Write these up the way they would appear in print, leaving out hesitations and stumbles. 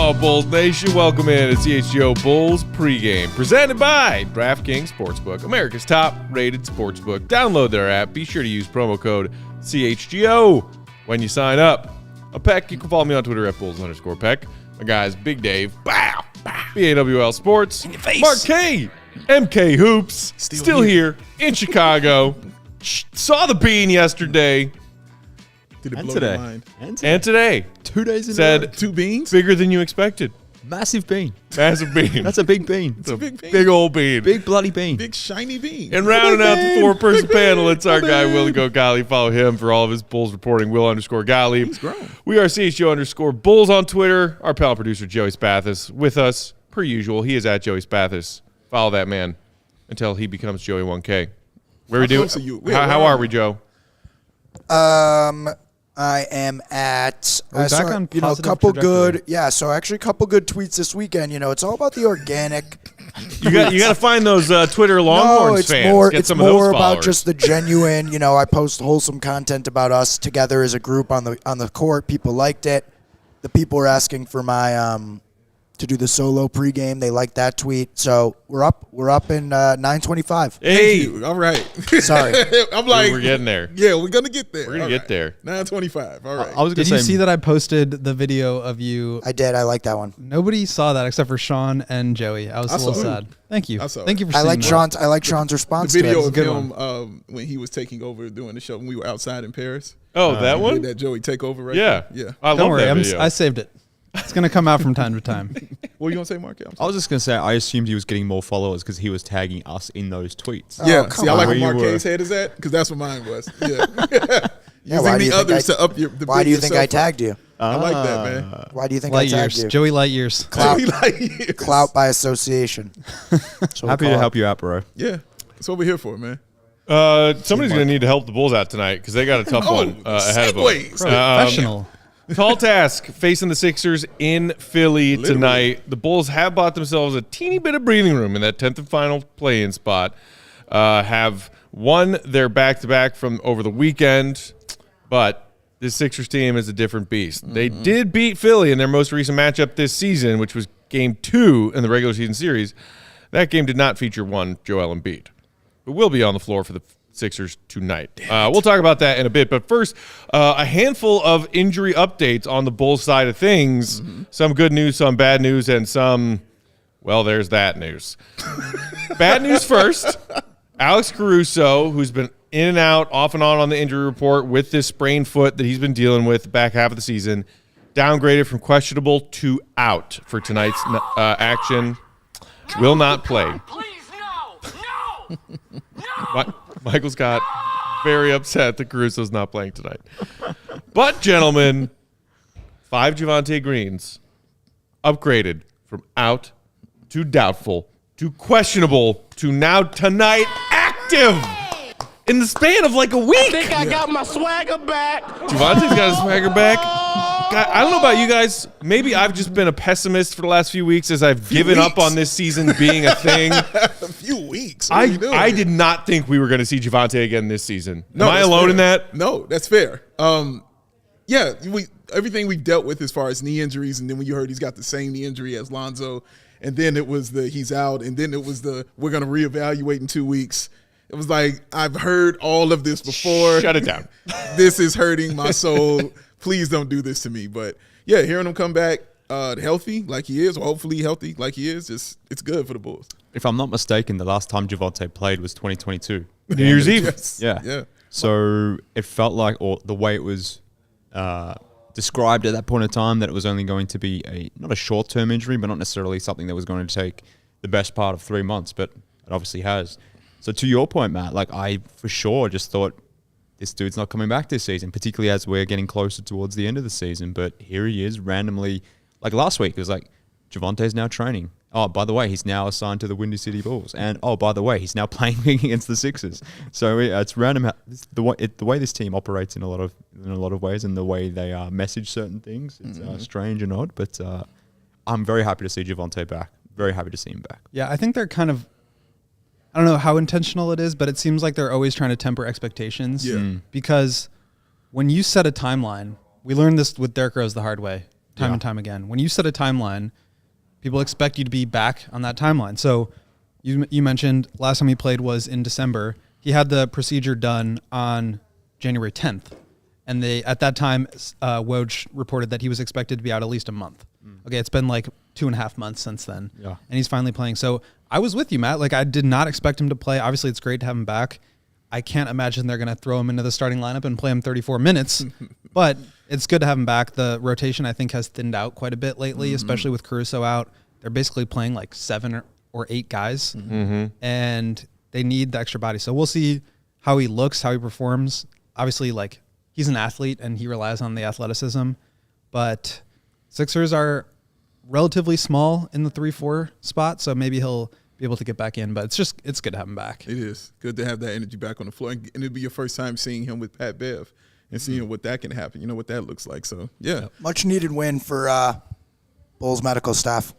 Oh, Bulls Nation, welcome in to CHGO Bulls Pregame, presented by DraftKings Sportsbook, America's top-rated sportsbook. Download their app. Be sure to use promo code CHGO when you sign up. Peck, you can follow me on Twitter at Bulls_Peck. My guys, Big Dave, bow, BAWL Sports, in your face. Mark K, MK Hoops, still here in Chicago. Saw the bean yesterday. Did it And blow today. your mind? And today. 2 days in a Said row. 2 beans? bigger than you expected. Massive bean. Massive bean. That's a big bean. It's a big bean. big old bean. Big bloody bean. Big shiny bean. And rounding out the four-person panel, it's our guy, bean. Will Go Golly. Follow him for all of his Bulls reporting, Will_Golly. He's grown. We are CHGO_Bulls on Twitter. Our panel producer, Joey Spathis, with us, per usual. He is at Joey Spathis. Follow that man until he becomes Joey 1K. Where are we doing? close are you? How are we, Joe? I am at Are we back on a positive couple trajectory? good so actually a couple good tweets this weekend. It's all about the organic. You got to find those Twitter Longhorns No, it's fans. more Get it's some of those more about followers. just the genuine. I post wholesome content about us together as a group on the court. People liked it. The people were asking for my to do the solo pregame. They liked that tweet. So we're up in 925. Hey, Thank you. All right. Sorry. I'm like, we're getting there. yeah, we're going to get there. We're gonna All get right. there. 925. All right. I was going Did to you say, see that I posted the video of you? I did. I like that one. Nobody saw that except for Sean and Joey. I was I a little saw it. sad. Thank you. I saw it. Thank you for I seeing like that. Sean's. I like Sean's response the to video it. of good him when he was taking over doing the show when we were outside in Paris. Oh, that Did one? that Joey takeover right Yeah. there? Yeah. I Don't love worry, that video. I saved it. It's going to come out from time to time. What were you going to say, Mark? I'm I sorry. was just going to say, I assumed he was getting more followers because he was tagging us in those tweets. Yeah. come See, I like on. where Where you Marquez' were. head is at because that's what mine was. Yeah. Yeah, why Using do you the think others I- to up your. Why do you think I tagged you? I like that, man. Why do you think Light I tagged years. you? Joey Light years. Clout. Joey Light years. Clout by association. Happy to help you out, bro. Yeah. That's what we're here for, man. Somebody's going to need to help the Bulls out tonight because they got a tough one ahead of them. segues. Professional. Tall task facing the Sixers in Philly tonight. The Bulls have bought themselves a teeny bit of breathing room in that 10th and final play-in spot. Have won their back-to-back from over the weekend, but this Sixers team is a different beast. They did beat Philly in their most recent matchup this season, which was Game 2 in the regular season series. That game did not feature one Joel Embiid, who will be on the floor for the Sixers tonight. We'll talk about that in a bit. But first, a handful of injury updates on the Bulls side of things. Some good news, some bad news, and some, well, there's that news. Bad news first. Alex Caruso, who's been in and out, off and on the injury report with this sprained foot that he's been dealing with the back half of the season, downgraded from questionable to out for tonight's action. Will not play. Please, no! Michael Scott very upset that Caruso's not playing tonight. But, gentlemen, 5 Javonte Greens upgraded from out to doubtful to questionable to now tonight active in the span of like a week. Think I got my swagger back. Javonte's got his swagger back. God, I don't know about you guys. Maybe I've just been a pessimist for the last few weeks as I've given up on this season being a thing. A few weeks. What are you doing? I did not think we were going to see Javonte again this season. No, Am I that's alone fair. in that? No, that's fair. Yeah, everything we've dealt with as far as knee injuries, and then when you heard he's got the same knee injury as Lonzo, and then it was the he's out, and then it was the we're going to reevaluate in 2 weeks. It was like, I've heard all of this before. Shut it down. This is hurting my soul. Please don't do this to me. But yeah, hearing him come back healthy like he is, or hopefully healthy like he is, it's good for the Bulls. If I'm not mistaken, the last time Javonte played was 2022. New Year's Eve. Yes. Yeah. Yeah. So it felt like, or the way it was described at that point in time, that it was only going to be not a short-term injury, but not necessarily something that was going to take the best part of 3 months, but it obviously has. So to your point, Matt, like I for sure just thought this dude's not coming back this season, particularly as we're getting closer towards the end of the season. But here he is randomly, like last week, it was like, Javonte's now training. Oh, by the way, he's now assigned to the Windy City Bulls. And, oh, by the way, he's now playing against the Sixers. So it's random the way this team operates in a lot of ways, and the way they message certain things. It's strange and odd, but I'm very happy to see Javonte back. Very happy to see him back. Yeah, I think they're kind of, I don't know how intentional it is, but it seems like they're always trying to temper expectations. Yeah. Because when you set a timeline, we learned this with Derrick Rose the hard way. time and time again. When you set a timeline, people expect you to be back on that timeline. So you mentioned last time he played was in December. He had the procedure done on January 10th. And at that time, Woj reported that he was expected to be out at least a month. Okay, it's been like 2.5 months since then. Yeah. And he's finally playing. So I was with you, Matt. Like, I did not expect him to play. Obviously, it's great to have him back. I can't imagine they're going to throw him into the starting lineup and play him 34 minutes. But it's good to have him back. The rotation, I think, has thinned out quite a bit lately, especially with Caruso out. They're basically playing like 7 or 8 guys. And they need the extra body. So we'll see how he looks, how he performs. Obviously, like, he's an athlete, and he relies on the athleticism. But Sixers are relatively small in the 3-4 spot, so maybe he'll be able to get back in. But it's good to have him back. It is good to have that energy back on the floor, and it'll be your first time seeing him with Pat Bev and seeing what that can happen. You know what that looks like. So yeah, much needed win for Bulls medical staff.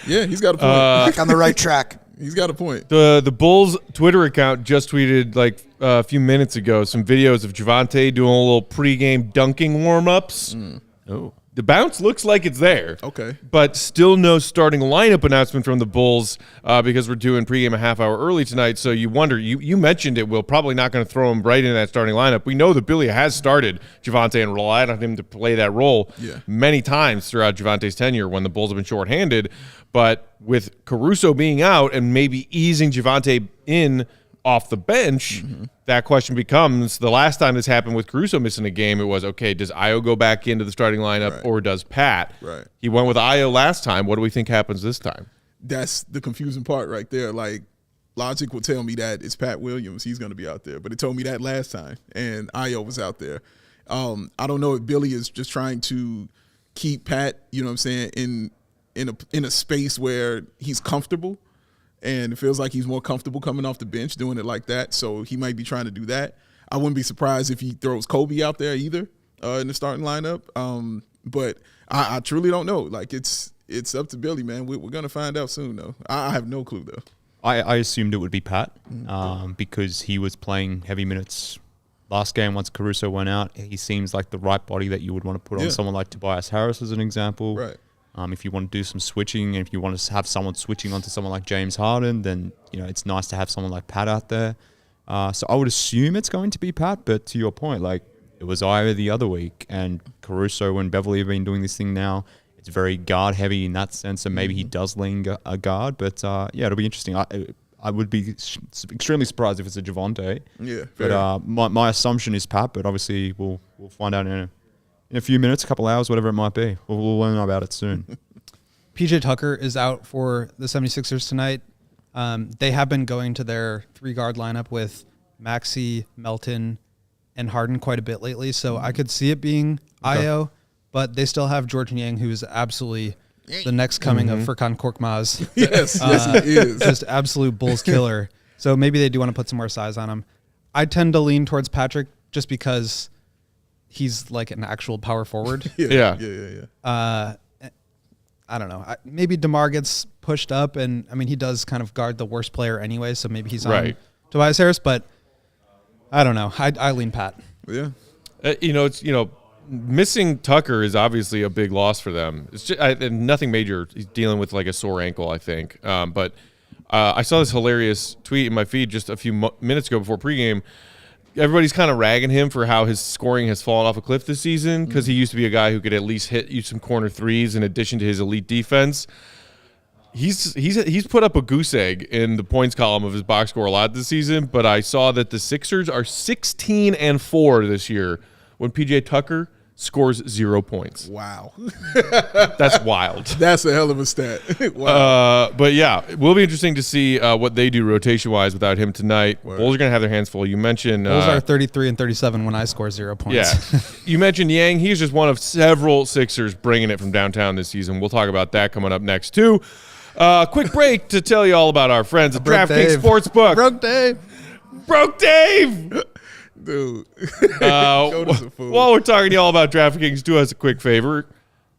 Yeah, he's got a point. Back on the right track. He's got a point. The Bulls Twitter account just tweeted like a few minutes ago some videos of Javonte doing a little pregame dunking warm-ups. Oh. The bounce looks like it's there. Okay. But still no starting lineup announcement from the Bulls because we're doing pregame a half hour early tonight. So you wonder, you mentioned it, Will, probably not going to throw him right in that starting lineup. We know that Billy has started Javonte and relied on him to play that role many times throughout Javonte's tenure when the Bulls have been shorthanded. But with Caruso being out and maybe easing Javonte in off the bench, that question becomes, the last time this happened with Caruso missing a game, it was, okay, does Ayo go back into the starting lineup or does Pat? Right. He went with Ayo last time. What do we think happens this time? That's the confusing part right there. Like, logic will tell me that it's Pat Williams. He's going to be out there. But it told me that last time, and Ayo was out there. I don't know if Billy is just trying to keep Pat, you know what I'm saying, in a space where he's comfortable. And it feels like he's more comfortable coming off the bench doing it like that. So he might be trying to do that. I wouldn't be surprised if he throws Kobe out there either in the starting lineup. But I truly don't know. Like, it's up to Billy, man. We're going to find out soon, though. I have no clue, though. I assumed it would be Pat because he was playing heavy minutes last game once Caruso went out. He seems like the right body that you would want to put on someone like Tobias Harris as an example. Right. If you want to do some switching, and if you want to have someone switching onto someone like James Harden, then it's nice to have someone like Pat out there. So I would assume it's going to be Pat, but to your point, like, it was Io the other week, and Caruso and Beverly have been doing this thing now. It's very guard heavy in that sense, and maybe he does lean a guard, but it'll be interesting. I would be extremely surprised if it's a Javonte. Yeah, fair. But my assumption is Pat, but obviously we'll find out in a few minutes, a couple hours, whatever it might be. We'll learn about it soon. PJ Tucker is out for the 76ers tonight. They have been going to their 3-guard lineup with Maxey, Melton, and Harden quite a bit lately, so I could see it being Ayo, but they still have George Niang, who is absolutely the next coming of Furkan Korkmaz. Yes, he is. Just absolute Bulls killer. So maybe they do want to put some more size on him. I tend to lean towards Patrick just because he's like an actual power forward. Yeah. I don't know. Maybe DeMar gets pushed up, and I mean, he does kind of guard the worst player anyway, so maybe he's on Tobias Harris, but I don't know. I lean Pat. Yeah. Missing Tucker is obviously a big loss for them. It's just nothing major. He's dealing with like a sore ankle, I think. But I saw this hilarious tweet in my feed just a few minutes ago before pregame. Everybody's kind of ragging him for how his scoring has fallen off a cliff this season because he used to be a guy who could at least hit you some corner threes in addition to his elite defense. He's put up a goose egg in the points column of his box score a lot this season, but I saw that the Sixers are 16-4 this year when PJ Tucker scores 0 points. Wow. That's wild. That's a hell of a stat. Wow. But yeah, it will be interesting to see what they do rotation-wise without him tonight. Word. Bulls are going to have their hands full. You mentioned Bulls are 33 and 37 when I score 0 points. Yeah. You mentioned Yang. He's just one of several Sixers bringing it from downtown this season. We'll talk about that coming up next, too. Quick break to tell you all about our friends at DraftKings Sportsbook. Broke Dave! Dude. While we're talking to you all about DraftKings, do us a quick favor.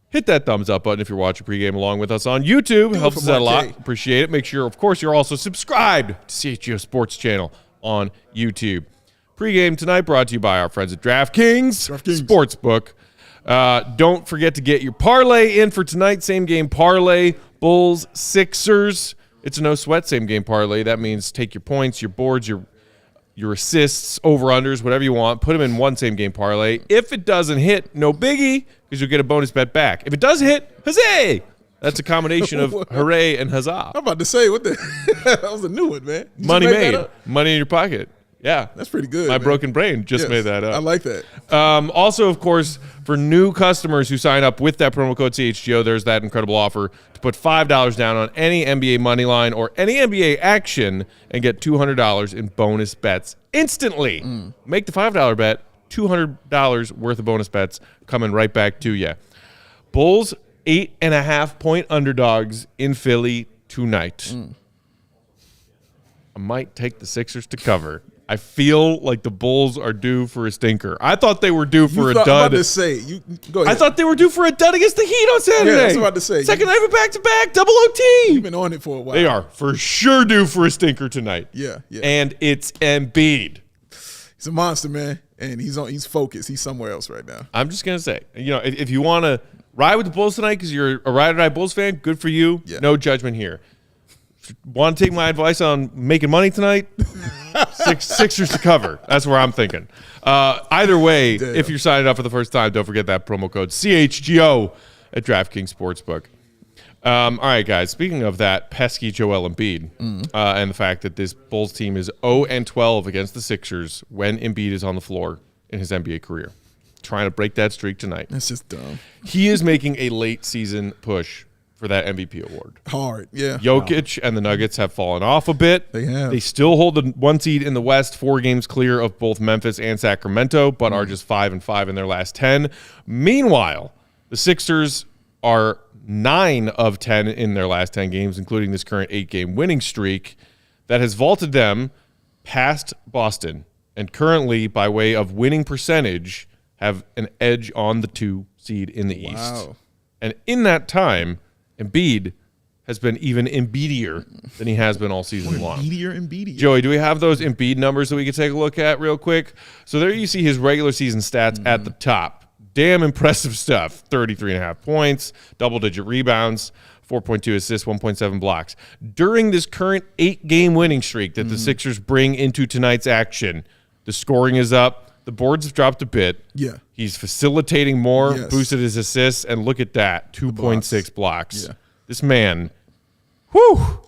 Hit that thumbs up button if you're watching pregame along with us on YouTube. Helps us out a lot. Appreciate it. Make sure, of course, you're also subscribed to CHGO Sports Channel on YouTube. Pregame tonight brought to you by our friends at DraftKings Sportsbook. Don't forget to get your parlay in for tonight. Same game parlay, Bulls, Sixers. It's a no sweat same game parlay. That means take your points, your boards, your assists, over-unders, whatever you want. Put them in one same game parlay. If it doesn't hit, no biggie, because you'll get a bonus bet back. If it does hit, huzzay! That's a combination of hooray and huzzah. I'm about to say, what the? That was a new one, man. You Money just made that made. up? Money in your pocket. Yeah. That's pretty good. My man. broken brain just Yes, made that up. I like that. Also, of course, for new customers who sign up with that promo code CHGO, there's that incredible offer to put $5 down on any NBA money line or any NBA action and get $200 in bonus bets instantly. Make the $5 bet, $200 worth of bonus bets coming right back to you. Bulls 8.5-point underdogs in Philly tonight. I might take the Sixers to cover. I feel like the Bulls are due for a stinker. I thought they were due for a dud. I'm about to say, go ahead. I thought they were due for a dud against the Heat on Saturday. Yeah, I was about to say. Second night of a back-to-back, double OT. You've been on it for a while. They are for sure due for a stinker tonight. Yeah. And it's Embiid. He's a monster, man, and he's focused. He's somewhere else right now. I'm just going to say, if you want to ride with the Bulls tonight because you're a ride-or-die Bulls fan, good for you. Yeah. No judgment here. Want to take my advice on making money tonight? Sixers to cover. That's where I'm thinking. Either way, Damn. if you're signing up for the first time, don't forget that promo code CHGO at DraftKings Sportsbook. All right, guys. Speaking of that pesky Joel Embiid and the fact that this Bulls team is 0-12 against the Sixers when Embiid is on the floor in his NBA career, trying to break that streak tonight. That's just dumb. He is making a late season push for that MVP award. Hard, yeah. Jokic and the Nuggets have fallen off a bit. They have. They still hold the 1 seed in the West, 4 games clear of both Memphis and Sacramento, but are just 5-5 in their last 10. Meanwhile, the Sixers are 9 of 10 in their last 10 games, including this current 8-game winning streak that has vaulted them past Boston, and currently, by way of winning percentage, have an edge on the 2 seed in the East. Wow. And in that time, Embiid has been even Embiidier than he has been all season long. Embiidier. Joey, do we have those Embiid numbers that we could take a look at real quick? So there you see his regular season stats at the top. Damn impressive stuff. 33.5 points, double-digit rebounds, 4.2 assists, 1.7 blocks. During this current 8-game winning streak that the Sixers bring into tonight's action, the scoring is up. The boards have dropped a bit. Yeah. He's facilitating more, Yes. boosted his assists, and look at that, 2.6 blocks. Yeah. This man, whew,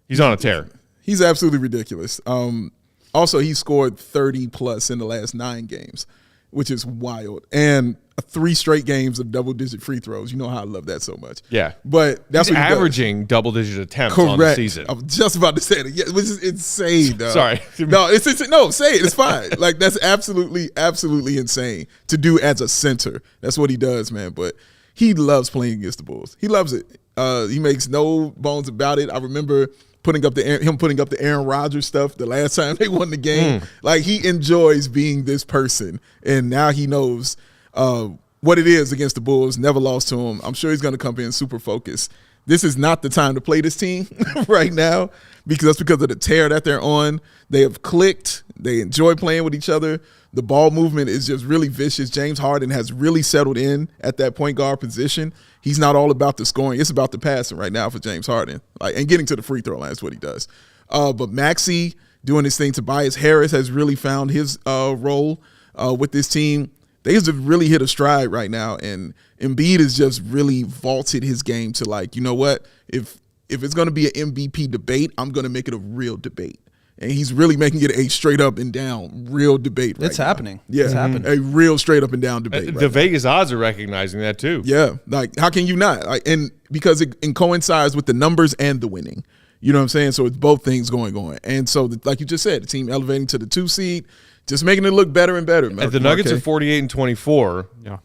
he's on a tear. He's absolutely ridiculous. Also, he scored 30-plus in the last 9 games, which is wild. And 3 straight games of double-digit free throws. You know how I love that so much. Yeah. But that's He's what he does. averaging double-digit attempts Correct. on the season. I was just about to say that. Yeah, which is insane, though. Sorry. No, no, say it. It's fine. Like, that's absolutely insane to do as a center. That's what he does, man. But he loves playing against the Bulls. He loves it. He makes no bones about it. I remember putting up the Aaron Rodgers stuff the last time they won the game. Like, he enjoys being this person, and now he knows what it is against the Bulls. Never lost to him. I'm sure he's going to come in super focused. This is not the time to play this team right now because of the tear that they're on. They have clicked. They enjoy playing with each other. The ball movement is just really vicious. James Harden has really settled in at that point guard position. He's not all about the scoring. It's about the passing right now for James Harden, and getting to the free throw line is what he does. But Maxey doing his thing. Tobias Harris has really found his role with this team. They just really hit a stride right now, and Embiid has just really vaulted his game to, like, you know what? If it's going to be an MVP debate, I'm going to make it a real debate. And he's really making it a straight up and down real debate right It's now. happening. Yeah, It's happening. a real straight up and down debate. The right now. Vegas odds are recognizing that too. Yeah, like, how can you not? Like, and because it coincides with the numbers and the winning. You know what I'm saying? So it's both things going on. And so, like you just said, the team elevating to the 2 seed, just making it look better and better. And the Nuggets are 48-24. Yeah.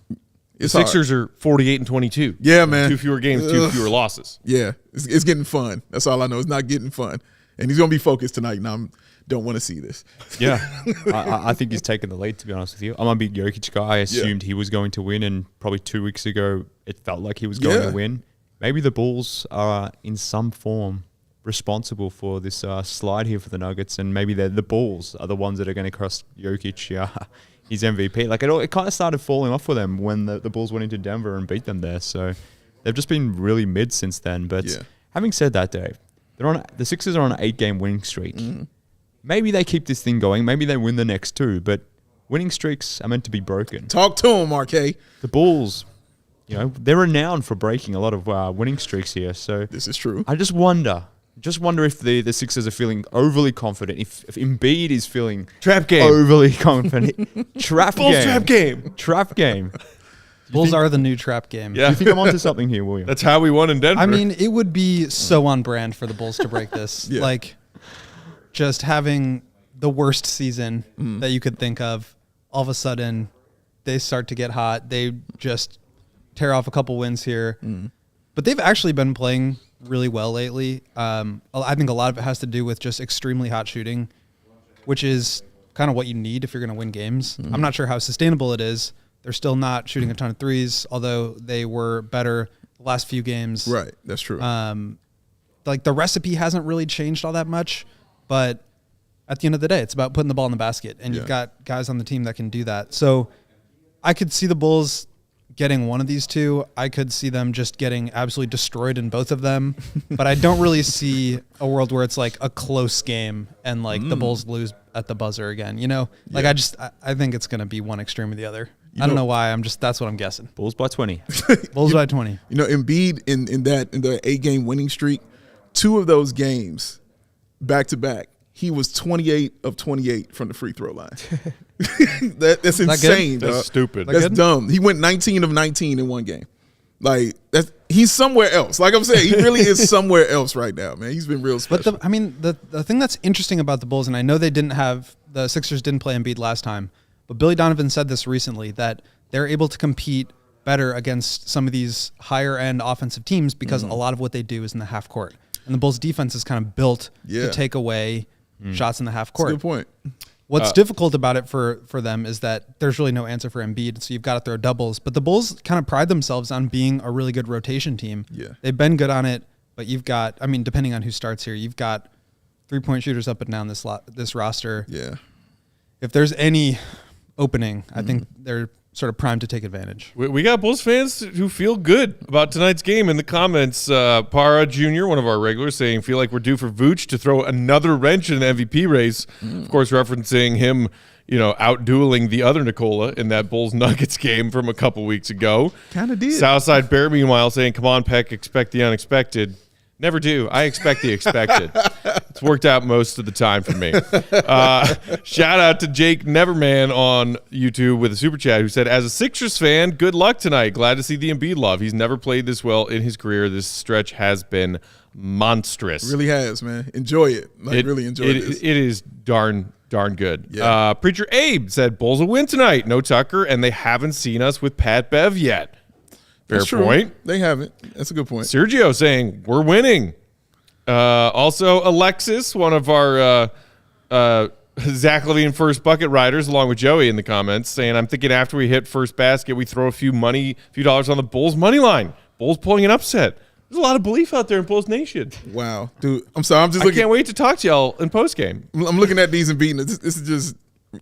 It's The hard. Sixers are 48-22. Yeah, man. 2 fewer games, 2 fewer losses. Yeah, it's getting fun. That's all I know. It's not getting fun. And he's going to be focused tonight, and I don't want to see this. Yeah, I think he's taken the lead, to be honest with you. I'm a big Jokic guy. I assumed he was going to win, and probably 2 weeks ago, it felt like he was going to win. Maybe the Bulls are in some form responsible for this slide here for the Nuggets, and maybe the Bulls are the ones that are going to cross Jokic he's MVP. Like it kind of started falling off for them when the Bulls went into Denver and beat them there. So they've just been really mid since then. But having said that, Dave, the Sixers are on an 8-game winning streak. Maybe they keep this thing going. Maybe they win the next 2. But winning streaks are meant to be broken. Talk to him, RK. The Bulls, they're renowned for breaking a lot of winning streaks here. So This is true. I just wonder if the Sixers are feeling overly confident. If Embiid is feeling Trap game. overly confident. Bulls trap game. Trap game. Bulls are the new trap game. Yeah. Do you think I'm onto something here, William? That's how we won in Denver. I mean, it would be so on brand for the Bulls to break this. Yeah. Like, just having the worst season that you could think of, all of a sudden, they start to get hot. They just tear off a couple wins here. But they've actually been playing really well lately. I think a lot of it has to do with just extremely hot shooting, which is kind of what you need if you're going to win games. I'm not sure how sustainable it is. They're still not shooting a ton of threes, although they were better the last few games. Right. That's true. Like the recipe hasn't really changed all that much, but at the end of the day, it's about putting the ball in the basket, and you've got guys on the team that can do that. So I could see the Bulls getting one of these 2. I could see them just getting absolutely destroyed in both of them, but I don't really see a world where it's like a close game and like the Bulls lose at the buzzer again. Like I think it's going to be one extreme or the other. I don't know why. That's what I'm guessing. Bulls by 20. Bulls by 20. Embiid in the 8-game winning streak, 2 of those games back to back, he was 28 of 28 from the free throw line. That's insane. That's stupid. That's dumb. He went 19 of 19 in one game. Like he's somewhere else. Like I'm saying, he really is somewhere else right now, man. He's been real special. But the thing that's interesting about the Bulls, and I know the Sixers didn't play Embiid last time, but Billy Donovan said this recently, that they're able to compete better against some of these higher end offensive teams because a lot of what they do is in the half court. And the Bulls defense is kind of built to take away shots in the half court. That's a good point. What's difficult about it for them is that there's really no answer for Embiid, so you've got to throw doubles. But the Bulls kind of pride themselves on being a really good rotation team. Yeah. They've been good on it, but you've got, depending on who starts here, you've got 3-point shooters up and down this roster. Yeah. If there's any opening, I think they're sort of primed to take advantage. We got Bulls fans who feel good about tonight's game in the comments. Para Jr., one of our regulars, saying, feel like we're due for Vooch to throw another wrench in the MVP race. Of course, referencing him, out-dueling the other Nikola in that Bulls-Nuggets game from a couple weeks ago. Kind of did. Southside Bear, meanwhile, saying, come on, Peck, expect the unexpected. Never do. I expect the expected. It's worked out most of the time for me. Shout out to Jake Neverman on YouTube with a super chat who said, as a Sixers fan, good luck tonight. Glad to see the Embiid love. He's never played this well in his career. This stretch has been monstrous. It really has, man. Enjoy it. Really enjoy this. It is darn good. Yeah. Preacher Abe said, Bulls will win tonight. No Tucker, and they haven't seen us with Pat Bev yet. Fair That's true. point. They haven't. That's a good point. Sergio saying, we're winning. Also, Alexis, one of our Zach LaVine first bucket riders, along with Joey in the comments, saying, I'm thinking after we hit first basket, we throw a few dollars on the Bulls money line. Bulls pulling an upset. There's a lot of belief out there in Bulls Nation. Wow. Dude, I'm sorry. I can't wait to talk to y'all in postgame. I'm looking at these and beating it. This is just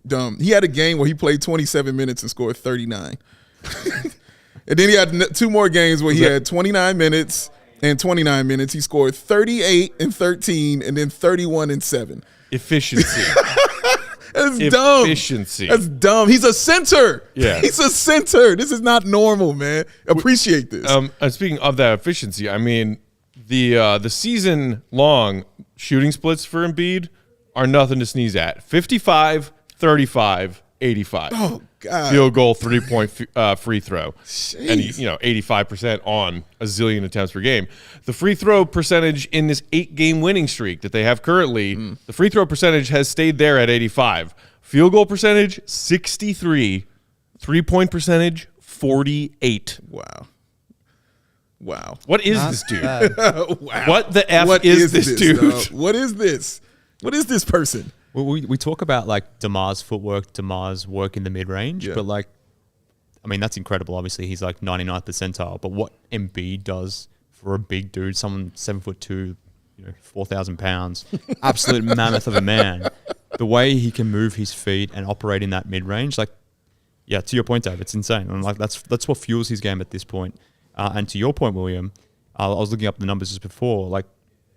dumb. He had a game where he played 27 minutes and scored 39. And then he had 2 more games where he had 29 minutes and 29 minutes. He scored 38 and 13 and then 31 and 7. Efficiency. That's dumb. Efficiency. That's dumb. He's a center. Yeah. He's a center. This is not normal, man. Appreciate this. Speaking of that efficiency, the season-long shooting splits for Embiid are nothing to sneeze at. 55, 35, 85. Oh, God. Field goal, 3-point free throw. Jeez. And 85% on a zillion attempts per game. The free throw percentage in this 8-game winning streak that they have currently, the free throw percentage has stayed there at 85. Field goal percentage, 63. 3-point percentage, 48. Wow. What is this dude? Wow. What the F is this dude? Dog? What is this? What is this person? Well, we talk about like DeMar's footwork, DeMar's work in the mid-range, but that's incredible. Obviously, he's like 99th percentile. But what Embiid does for a big dude, someone 7'2", 4,000 pounds, absolute mammoth of a man, the way he can move his feet and operate in that mid-range, like Yeah, to your point, Dave, it's insane. And like that's what fuels his game at this point. And to your point, William, I was looking up the numbers just before, like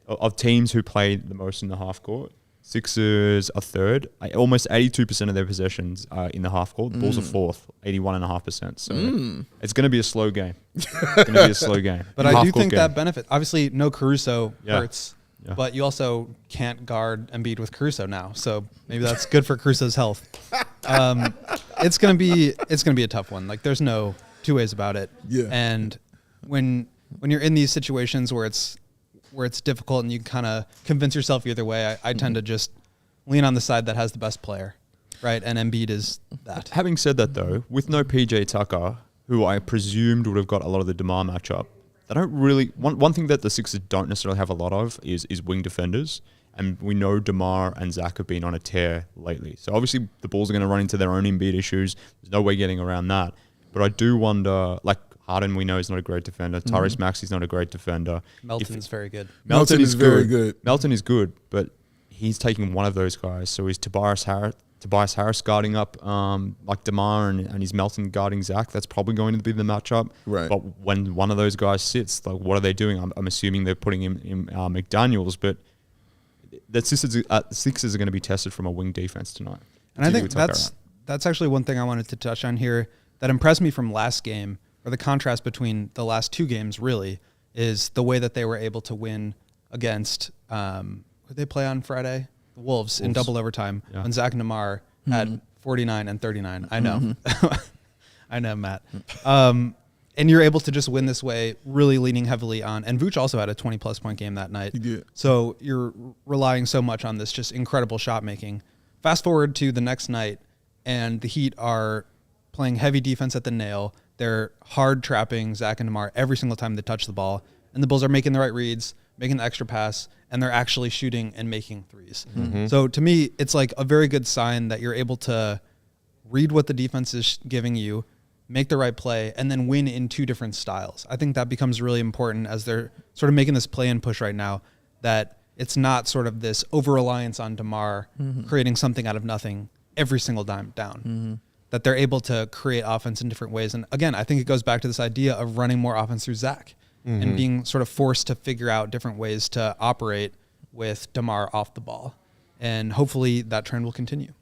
of teams who played the most in the half court. Sixers are third. Almost 82% of their possessions are in the half court. The Bulls are fourth, 81.5%. So it's going to be a slow game. It's going to be a slow game. But I do think that benefit. Obviously, no Caruso hurts. Yeah. But you also can't guard Embiid with Caruso now, so maybe that's good for Caruso's health. It's gonna be a tough one. Like there's no two ways about it. Yeah. And when you're in these situations where it's difficult and you kind of convince yourself either way, I tend to just lean on the side that has the best player, right? And Embiid is that. Having said that, though, with no PJ Tucker, who I presumed would have got a lot of the DeMar matchup. They don't really. One thing that the Sixers don't necessarily have a lot of is wing defenders, and we know DeMar and Zach have been on a tear lately. So obviously the Bulls are going to run into their own Embiid issues. There's no way getting around that. But I do wonder, like Harden, we know is not a great defender. Tyrese Maxey's not a great defender. Melton's very good. Melton is very good. Melton is good, but he's taking one of those guys. So is Tobias Harris guarding up like DeMar and is Melton guarding Zach? That's probably going to be the matchup. Right. But when one of those guys sits, like what are they doing? I'm assuming they're putting him in McDaniels, but the Sixers are going to be tested from a wing defense tonight. And I think that's actually one thing I wanted to touch on here that impressed me from last game, or the contrast between the last two games really, is the way that they were able to win against who did they play on Friday? The Wolves in double overtime when Zach and DeMar had 49 and 39. I know. I know, Matt. And you're able to just win this way, really leaning heavily on. And Vooch also had a 20-plus point game that night. He did. So you're relying so much on this just incredible shot making. Fast forward to the next night, and the Heat are playing heavy defense at the nail. They're hard trapping Zach and DeMar every single time they touch the ball. And the Bulls are making the right reads, making the extra pass, and they're actually shooting and making threes. So to me, it's like a very good sign that you're able to read what the defense is giving you, make the right play, and then win in two different styles. I think that becomes really important as they're sort of making this play-in push right now, that it's not sort of this over-reliance on DeMar creating something out of nothing every single time down. That they're able to create offense in different ways. And again, I think it goes back to this idea of running more offense through Zach and being sort of forced to figure out different ways to operate with DeMar off the ball. And hopefully that trend will continue.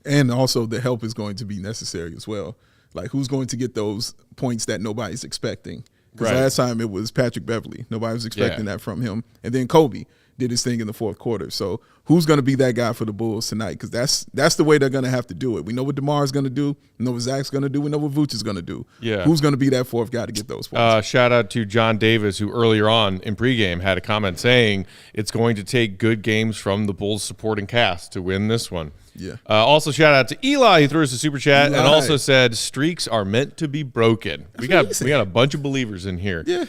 And also the help is going to be necessary as well. Like who's going to get those points that nobody's expecting? Because last time it was Patrick Beverly. Nobody was expecting that from him. And then Kobe did his thing in the fourth quarter. So who's going to be that guy for the Bulls tonight? Because that's the way they're going to have to do it. We know what DeMar is going to do. We know what Zach's going to do. We know what Vooch is going to do. Yeah. Who's going to be that fourth guy to get those points? Shout out to John Davis, who earlier on in pregame had a comment saying it's going to take good games from the Bulls supporting cast to win this one. Yeah. Also, shout out to Eli, who threw us a super chat and also said streaks are meant to be broken. We got a bunch of believers in here. Yeah.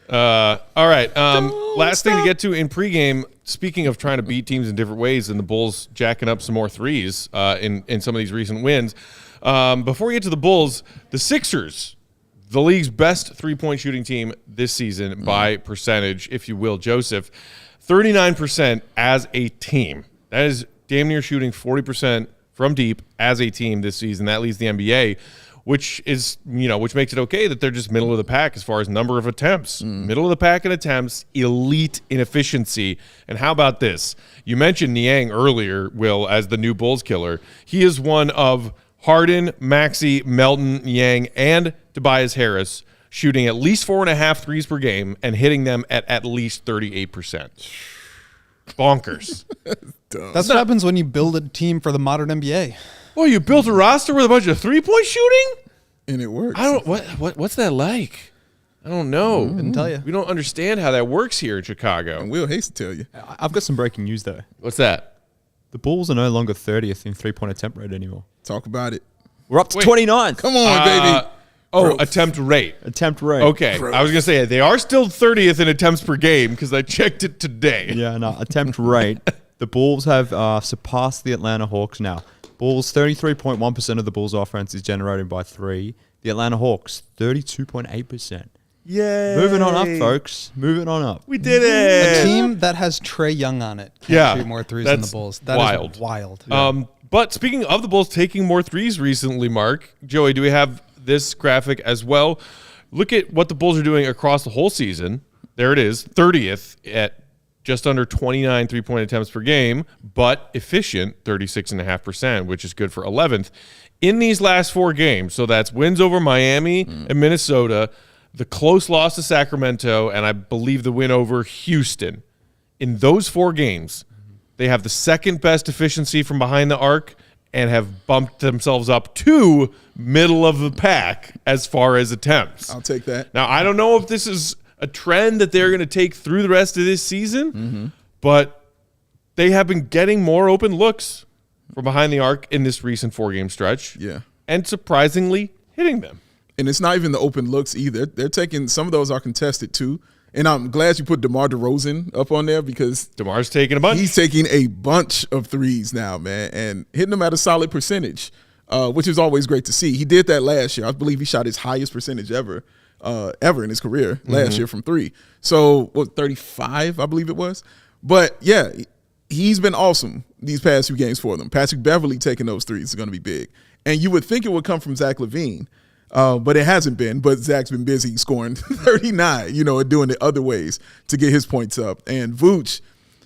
All right. Last thing to get to in pregame. Speaking of trying to beat teams in different ways, and the Bulls jacking up some more threes in some of these recent wins. Before we get to the Bulls, the Sixers, the league's best three-point shooting team this season by percentage, if you will, Joseph, 39% as a team. That is damn near shooting 40% from deep as a team this season. That leads the NBA, which makes it okay that they're just middle of the pack as far as number of attempts. Middle of the pack in attempts, elite in efficiency. And how about this? You mentioned Niang earlier, Will, as the new Bulls killer. He is one of Harden, Maxey, Melton, Niang, and Tobias Harris shooting at least 4.5 threes per game and hitting them at least 38%. Bonkers. That's what happens when you build a team for the modern NBA. Well, you built a roster with a bunch of three-point shooting? And it works. What's that like? I don't know. Couldn't tell you. We don't understand how that works here in Chicago. And Will hates to tell you. I've got some breaking news, though. What's that? The Bulls are no longer 30th in three-point attempt rate anymore. Talk about it. We're up to 29th. Come on, baby. Attempt rate. Attempt rate. Okay. I was going to say, they are still 30th in attempts per game because I checked it today. Yeah, no, attempt rate. The Bulls have surpassed the Atlanta Hawks now. Bulls, 33.1% of the Bulls' offense is generated by three. The Atlanta Hawks, 32.8%. Yay. Moving on up, folks. Moving on up. We did A it. team that has Trae Young on it can't Yeah, shoot more threes than the that's Bulls. That wild. is wild. But speaking of the Bulls taking more threes recently, Mark, Joey, do we have this graphic as well? Look at what the Bulls are doing across the whole season. There it is, 30th at just under 29 three-point attempts per game, but efficient, 36.5%, which is good for 11th. In these last 4 games, so that's wins over Miami and Minnesota, the close loss to Sacramento, and I believe the win over Houston. In those 4 games, they have the second best efficiency from behind the arc and have bumped themselves up to middle of the pack as far as attempts. I'll take that. Now, I don't know if this is a trend that they're going to take through the rest of this season, but they have been getting more open looks from behind the arc in this recent 4-game stretch. Yeah. And surprisingly hitting them. And it's not even the open looks either. They're taking, some of those are contested too. And I'm glad you put DeMar DeRozan up on there because DeMar's taking a bunch. he's taking a bunch of threes now, man, and hitting them at a solid percentage, which is always great to see. He did that last year. I believe he shot his highest percentage ever in his career last year from 3. So, 35, I believe it was. But, yeah, he's been awesome these past few games for them. Patrick Beverley taking those threes is going to be big. And you would think it would come from Zach LaVine. But it hasn't been. But Zach's been busy scoring 39, and doing it other ways to get his points up. And Vooch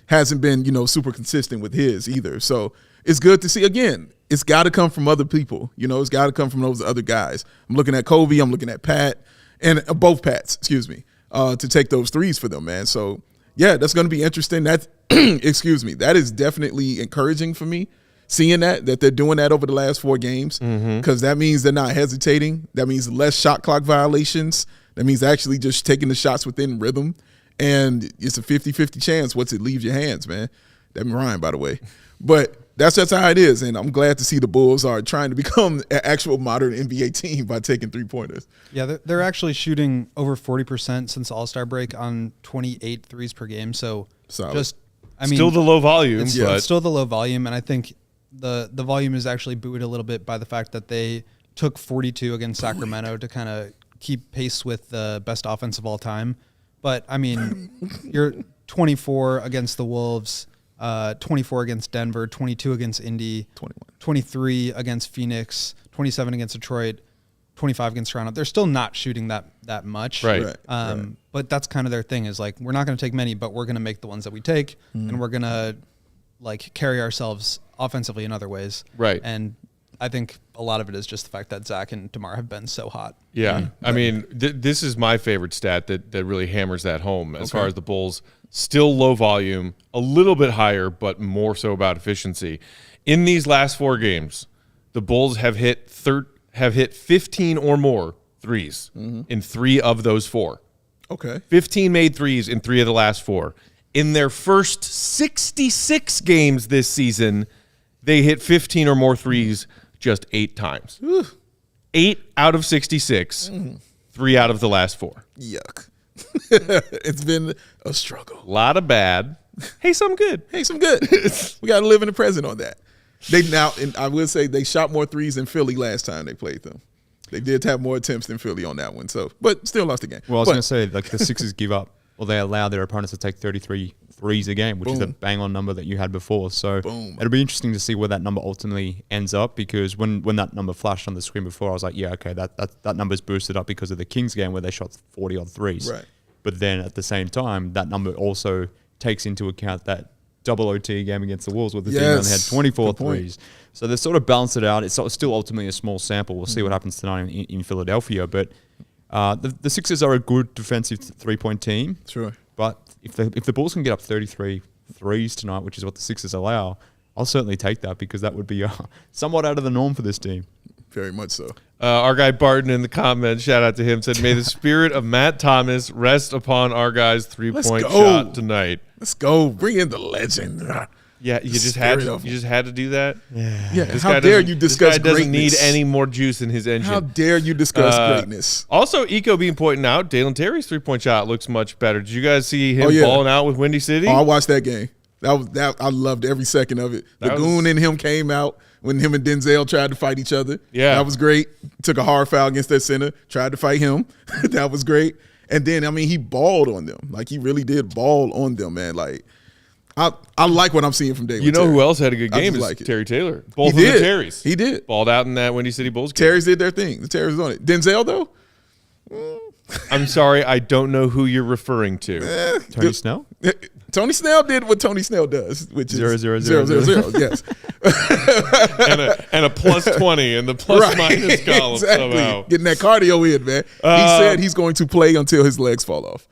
hasn't been, super consistent with his either. So it's good to see. Again, it's got to come from other people. It's got to come from those other guys. I'm looking at Kobe. I'm looking at Pat. And both Pats, to take those threes for them, man. So, yeah, that's going to be interesting. That's, that is definitely encouraging for me. Seeing that they're doing that over the last 4 games, because that means they're not hesitating. That means less shot clock violations. That means actually just taking the shots within rhythm. And it's a 50-50 chance once it leaves your hands, man. That rhyme, by the way. But that's just how it is. And I'm glad to see the Bulls are trying to become an actual modern NBA team by taking 3-pointers. Yeah, they're actually shooting over 40% since All-Star break on 28 threes per game. So Solid. Still the low volume. It's but still the low volume, and I think the volume is actually buoyed a little bit by the fact that they took 42 against Sacramento to kind of keep pace with the best offense of all time. But, I mean, you're 24 against the Wolves, 24 against Denver, 22 against Indy, 23 against Phoenix, 27 against Detroit, 25 against Toronto. They're still not shooting that much. Right. But that's kind of their thing is, like, we're not going to take many, but we're going to make the ones that we take, and we're going to, like, carry ourselves offensively in other ways. Right. And I think a lot of it is just the fact that Zach and DeMar have been so hot. Yeah. I mean, this is my favorite stat that really hammers that home as far as the Bulls. Still low volume, a little bit higher, but more so about efficiency. In these last 4 games, the Bulls have hit 15 or more threes in 3 of those 4. Okay. 15 made threes in 3 of the last 4. In their first 66 games this season, they hit 15 or more threes just 8 times. 8 out of 66, 3 out of the last 4. Yuck. It's been a struggle. A lot of bad. Hey, some good. Hey, some good. We got to live in the present on that. And I will say they shot more threes than Philly last time they played them. They did have more attempts than Philly on that one, but still lost the game. Well, I was going to say, like, the Sixers give up, or they allow their opponents to take 33 threes a game, which is a bang-on number that you had before. So it'll be interesting to see where that number ultimately ends up, because when that number flashed on the screen before, I was like, yeah, okay, that number's boosted up because of the Kings game where they shot 40-odd threes. Right. But then at the same time, that number also takes into account that double OT game against the Wolves where the team only had 24 threes. So they sort of balanced it out. It's still ultimately a small sample. We'll see what happens tonight in Philadelphia. But the Sixers are a good defensive 3-point team. Sure. But if the Bulls can get up 33 threes tonight, which is what the Sixers allow, I'll certainly take that, because that would be somewhat out of the norm for this team. Very much so. Our guy Barton in the comments, shout out to him, said, "May the spirit of Matt Thomas rest upon our guy's 3-point shot tonight." Let's go. Bring in the legend. Yeah, you just had to do that. Yeah. How dare you discuss this guy doesn't greatness? need any more juice in his engine. How dare you discuss greatness? Also, Eco being pointing out, Dalen Terry's 3-point shot looks much better. Did you guys see him balling out with Windy City? Oh, I watched that game. I loved every second of it. The goon in him came out when him and Denzel tried to fight each other. Yeah. That was great. Took a hard foul against that center. Tried to fight him. That was great. And then, I mean, he balled on them. Like, he really did ball on them, man. Like, I like what I'm seeing from David. You know Terry. who else had a good I game just is like it. Terry Taylor. Both He of the did. Terrys. He did. Balled out in that Windy City Bulls game. Terrys did their thing. The Terrys was on it. Denzel, though? I'm sorry, I don't know who you're referring to. Tony Snell? Tony Snell did what Tony Snell does, which is 0, 0, 0, 0, 0, 0. Yes. and a plus 20 in the plus minus column somehow. Getting that cardio in, man. He said he's going to play until his legs fall off.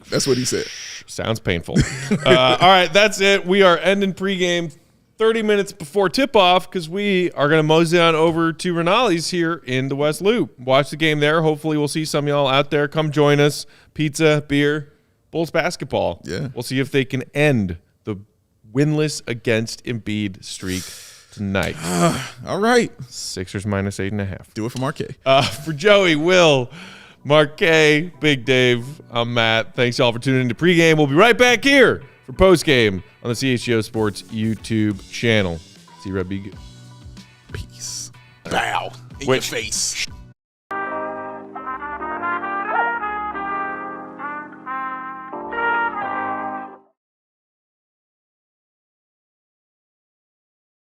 That's what he said. Sounds painful. All right, that's it. We are ending pregame 30 minutes before tip-off because we are going to mosey on over to Rinaldi's here in the West Loop. Watch the game there. Hopefully we'll see some of y'all out there. Come join us. Pizza, beer, Bulls basketball. Yeah. We'll see if they can end the winless against Embiid streak tonight. All right. Sixers minus 8.5. Do it for Marquet. For Joey, Will, Marquet, Big Dave, I'm Matt. Thanks y'all for tuning into pregame. We'll be right back here for postgame on the CHGO Sports YouTube channel. See you, Red. Be good. Peace. Bow in your face.